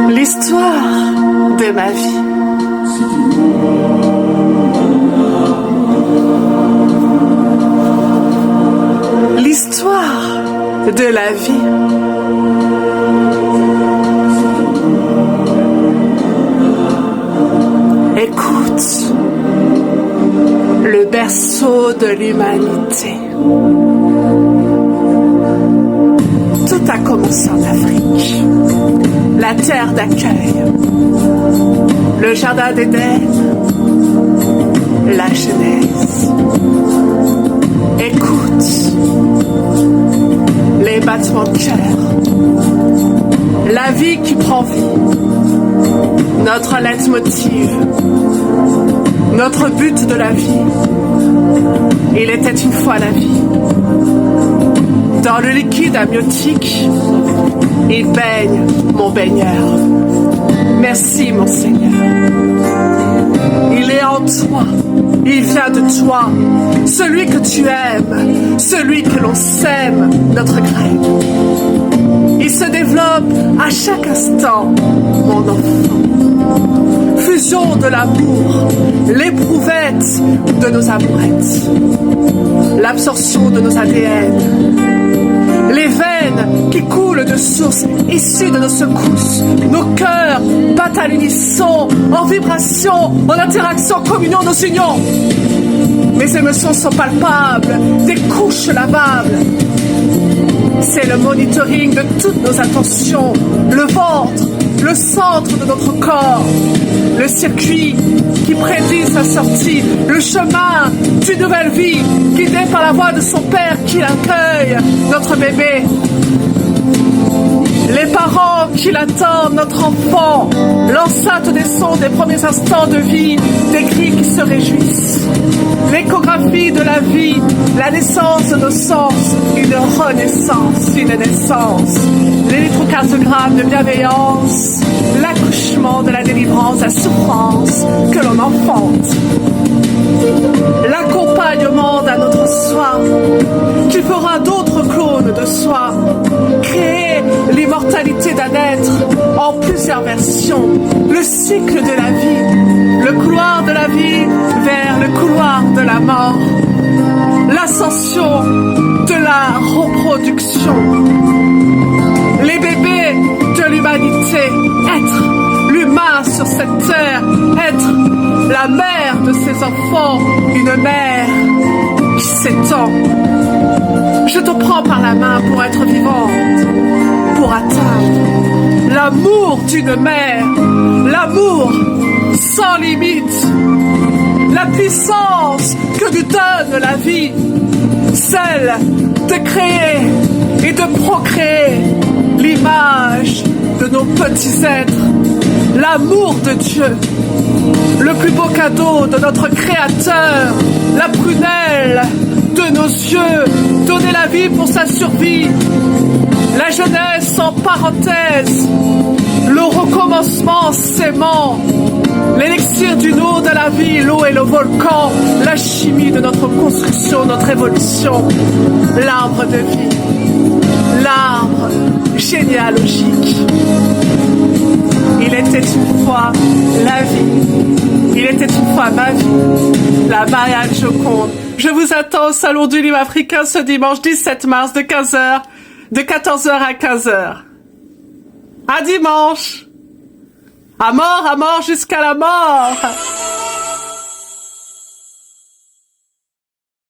L'histoire de ma vie. L'histoire de la vie. Écoute, le berceau de l'humanité. Tout a commencé en Afrique, la terre d'accueil, le jardin d'Éden, la Genèse. Écoute, les battements de cœur, la vie qui prend vie, notre leitmotiv, notre but de la vie. Il était une fois la vie. Dans le liquide amniotique, il baigne mon baigneur. Merci mon Seigneur. Il est en toi, il vient de toi, celui que tu aimes, celui que l'on sème, notre graine. Il se développe à chaque instant, mon enfant. Fusion de l'amour, l'éprouvette de nos amourettes, l'absorption de nos ADN, les veines qui coulent de sources issues de nos secousses, nos cœurs battent à l'unisson, en vibration, en interaction, en communion, nos unions. Mes émotions sont palpables, des couches lavables. C'est le monitoring de toutes nos attentions, le ventre, le centre de notre corps, le circuit qui prédit sa sortie, le chemin d'une nouvelle vie guidé par la voix de son père qui l'accueille, notre bébé. Les parents qui l'attendent, notre enfant, l'enceinte des sons des premiers instants de vie, des cris qui se réjouissent. L'échographie de la vie, la naissance de nos sens, une renaissance, une naissance. L'électrocardiographe de bienveillance, l'accouchement de la délivrance, la souffrance que l'on enfante. L'accompagnement d'un autre soi, qui fera d'autres clones de soi. Créer l'immortalité d'un être en plusieurs versions. Le cycle de la vie, le couloir de la vie vers le couloir de la mort. L'ascension de la reproduction. Les bébés de l'humanité, être l'humain sur cette terre, être la mère de ses enfants, une mère qui s'étend. Je te prends par la main pour être vivante, pour atteindre l'amour d'une mère, l'amour sans limite, la puissance que nous donne la vie, celle de créer et de procréer l'image de nos petits êtres, l'amour de Dieu, le plus beau cadeau de notre Créateur, la prunelle de nos yeux, donner la vie pour sa survie, la jeunesse en parenthèse, le recommencement s'aimant, l'élixir d'une eau de la vie, l'eau et le volcan, la chimie de notre construction, notre évolution, l'arbre de vie, l'arbre généalogique. Il était une fois la vie, il était une fois ma vie, la Marianne Joconde. Je vous attends au Salon du Livre africain ce dimanche 17 mars de 15h, de 14h à 15h. À dimanche! À mort jusqu'à la mort!